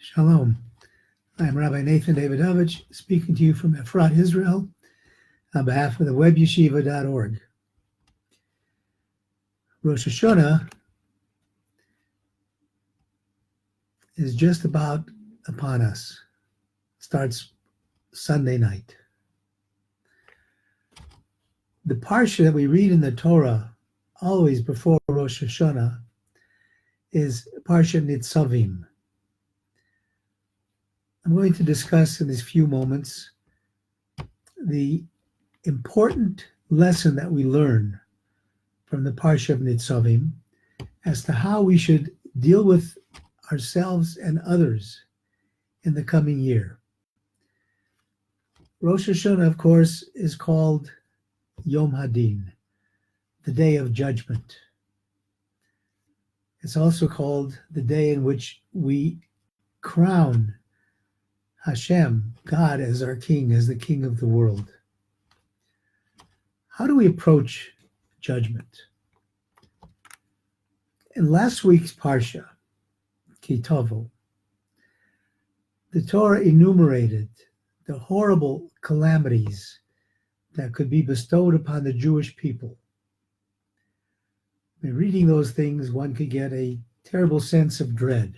Shalom. I'm Rabbi Davidovich, speaking to you from Efrat, Israel, on behalf of the webyeshiva.org. Rosh Hashona is just about upon us. Starts Sunday night. The Parsha that we read in the Torah, always before Rosh Hashona, is Parsha Netzavim. I'm going to discuss in these few moments the important lesson that we learn from the Parsha of Netzavim as to how we should deal with ourselves and others in the coming year. Rosh Hashona, of course, is called Yom Hadin, the Day of Judgment. It's also called the day in which we crown Hashem, God, as our King, as the King of the world. How do we approach judgment? In last week's Parsha, Ki Tovo, the Torah enumerated the horrible calamities that could be bestowed upon the Jewish people. By reading those things, one could get a terrible sense of dread.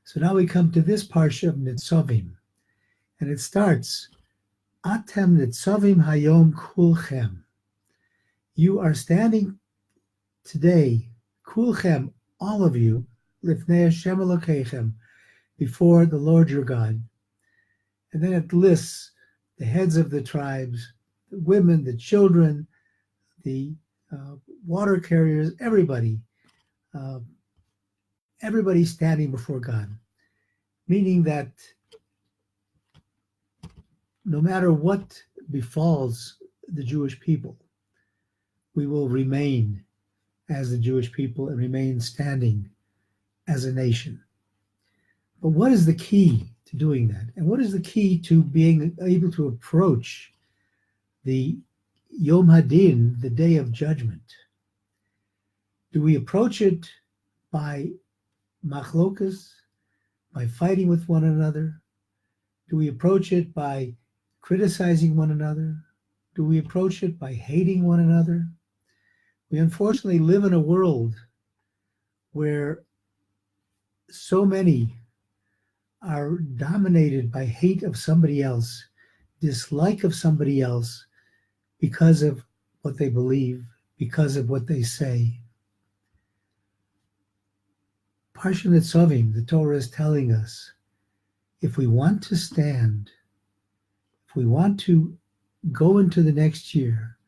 So now we come to this Parsha of Netzavim, and it starts, Atem Netzavim Hayom Kulchem. You are standing today, Kulchem, all of you, Lifnei Hashem Elokeichem, before the Lord your God. And then it lists the heads of the tribes, the women, the children, the water carriers, everybody standing before God. Meaning that no matter what befalls the Jewish people, we will remain as the Jewish people and remain standing as a nation. But what is the key to doing that? And what is the key to being able to approach the Yom Hadin, the Day of Judgment? Do we approach it by machlokas, by fighting with one another? Do we approach it by criticizing one another? Do we approach it by hating one another? We unfortunately live in a world where so many are dominated by hate of somebody else, dislike of somebody else, because of what they believe, because of what they say. Parsha Netzavim, the Torah is telling us, if we want to stand, if we want to go into the next year,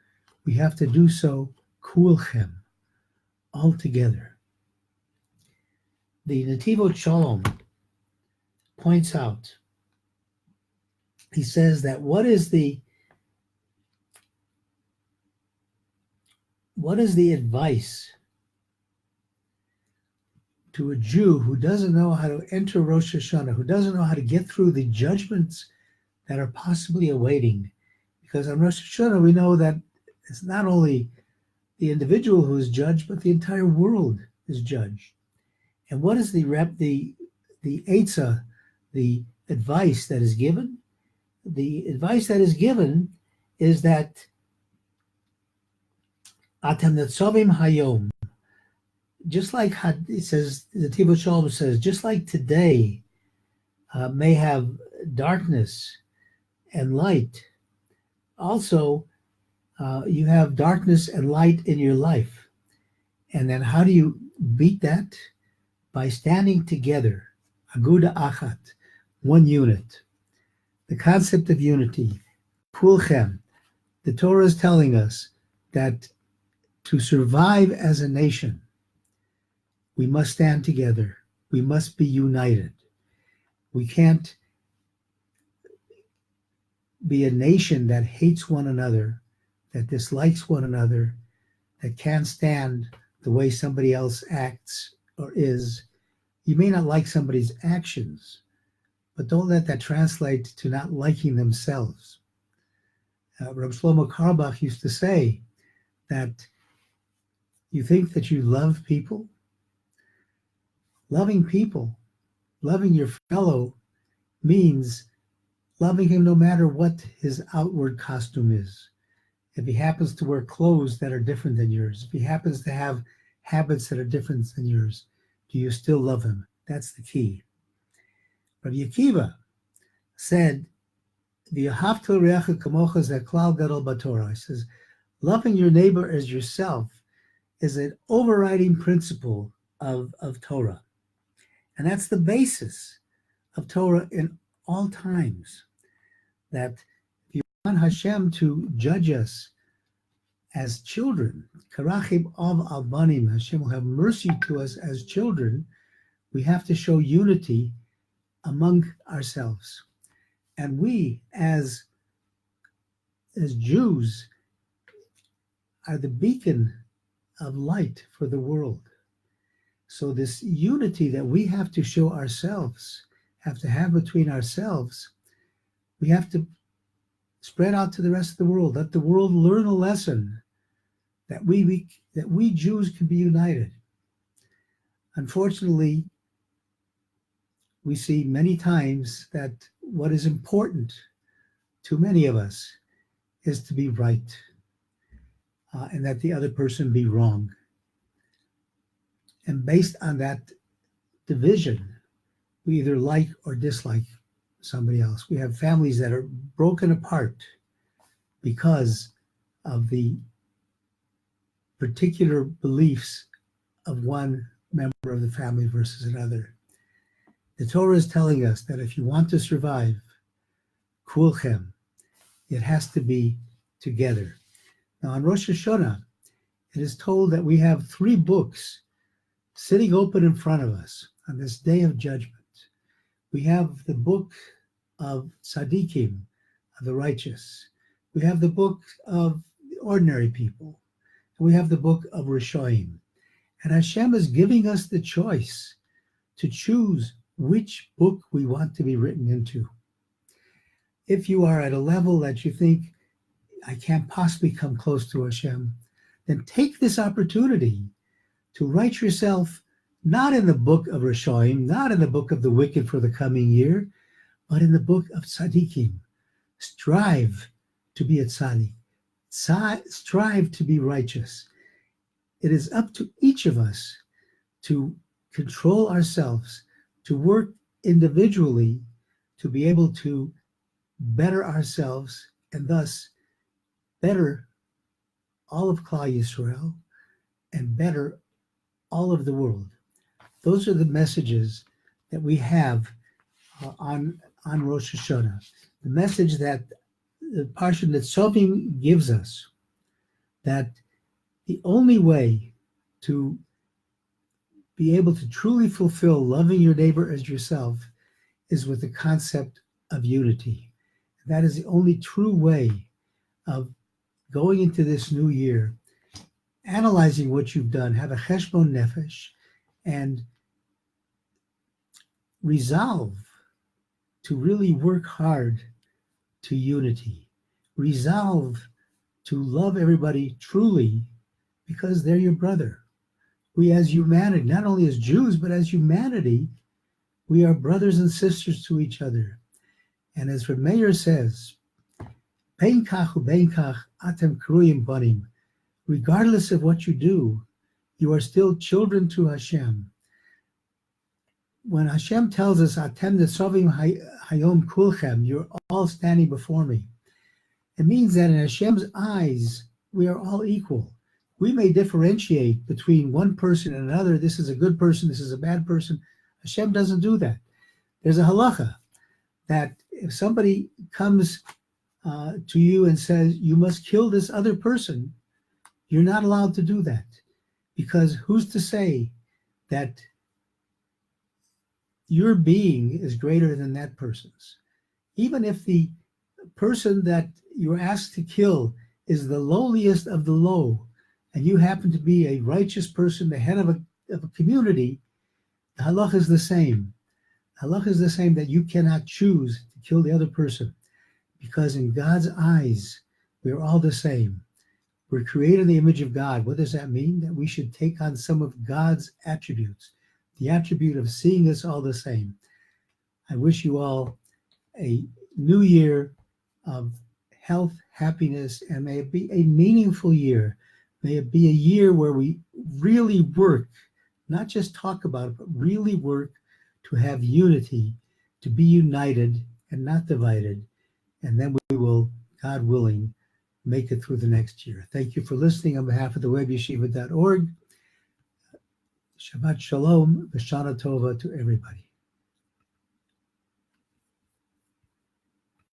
we have to do so kulchem, all together. The Netivot Shalom points out, he says that what is the advice to a Jew who doesn't know how to enter Rosh Hashona, who doesn't know how to get through the judgments that are possibly awaiting? Because on Rosh Hashona, we know that it's not only the individual who is judged, but the entire world is judged. And what is the Eitzah, the advice that is given? The advice that is given is that Atem Netzavim Hayom, just like it says, the Netivot Shalom says, just like today may have darkness and light, also you have darkness and light in your life. And then how do you beat that? By standing together, Aguda Achat, one unit. The concept of unity, Kulchem. The Torah is telling us that to survive as a nation, we must stand together. We must be united. We can't be a nation that hates one another, that dislikes one another, that can't stand the way somebody else acts or is. You may not like somebody's actions, but don't let that translate to not liking themselves. Rabbi Shlomo Carlebach used to say that you think that you love people? Loving people Loving your fellow means loving him no matter what his outward costume is. If he happens to wear clothes that are different than yours, if he happens to have habits that are different than yours, do you still love him? That's the key. Rabbi Akiva said, "V'ahavta l'reacha kamocha ze klal gadol b'Torah." He says, loving your neighbor as yourself is an overriding principle of Torah. And that's the basis of Torah in all times. That if you want Hashem to judge us as children, karachim av al banim, Hashem will have mercy to us as children, we have to show unity among ourselves. And we, as Jews, are the beacon of light for the world. So this unity that we have to show ourselves, have to have between ourselves, we have to spread out to the rest of the world. Let the world learn a lesson that we Jews can be united. Unfortunately, we see many times that what is important to many of us is to be right, and that the other person be wrong. And based on that division, we either like or dislike somebody else. We have families that are broken apart because of the particular beliefs of one member of the family versus another. The Torah is telling us that if you want to survive, kulchem, it has to be together. Now on Rosh Hashona, it is told that we have 3 books sitting open in front of us on this day of judgment. We have the book of tzaddikim, of the righteous. We have the book of ordinary people. And we have the book of Rishoim. And Hashem is giving us the choice to choose which book we want to be written into. If you are at a level that you think, I can't possibly come close to Hashem, then take this opportunity to write yourself not in the book of Rishoim, not in the book of the wicked for the coming year, but in the book of tzaddikim. Strive to be a tzaddik. Strive to be righteous. It is up to each of us to control ourselves, to work individually, to be able to better ourselves and thus better all of Klal Yisrael and better all of the world. Those are the messages that we have on Rosh Hashona. The message that the Parsha Netzavim gives us, that the only way to be able to truly fulfill loving your neighbor as yourself is with the concept of unity. That is the only true way of going into this new year, analyzing what you've done, have a cheshbon nefesh, and resolve to really work hard to unity. Resolve to love everybody truly because they're your brother. We as humanity, not only as Jews, but as humanity, we are brothers and sisters to each other. And as Rabbi says, "Bein kach ubein kach atem kruyim banim." Regardless of what you do, you are still children to Hashem. When Hashem tells us, "Atem netzavim hayom kulchem," you're all standing before me, it means that in Hashem's eyes, we are all equal. We may differentiate between one person and another. This is a good person, this is a bad person. Hashem doesn't do that. There's a halacha that if somebody comes to you and says, you must kill this other person, you're not allowed to do that. Because who's to say that your being is greater than that person's? Even if the person that you're asked to kill is the lowliest of the low, and you happen to be a righteous person, the head of a community, the halach is the same. The halach is the same, that you cannot choose to kill the other person, because in God's eyes, we're all the same. We're created in the image of God. What does that mean? That we should take on some of God's attributes, the attribute of seeing us all the same. I wish you all a new year of health, happiness, and may it be a meaningful year. May it be a year where we really work, not just talk about it, but really work to have unity, to be united and not divided. And then we will, God willing, make it through the next year. Thank you for listening on behalf of the webyeshiva.org. Shabbat Shalom, V'Shana Tova to everybody.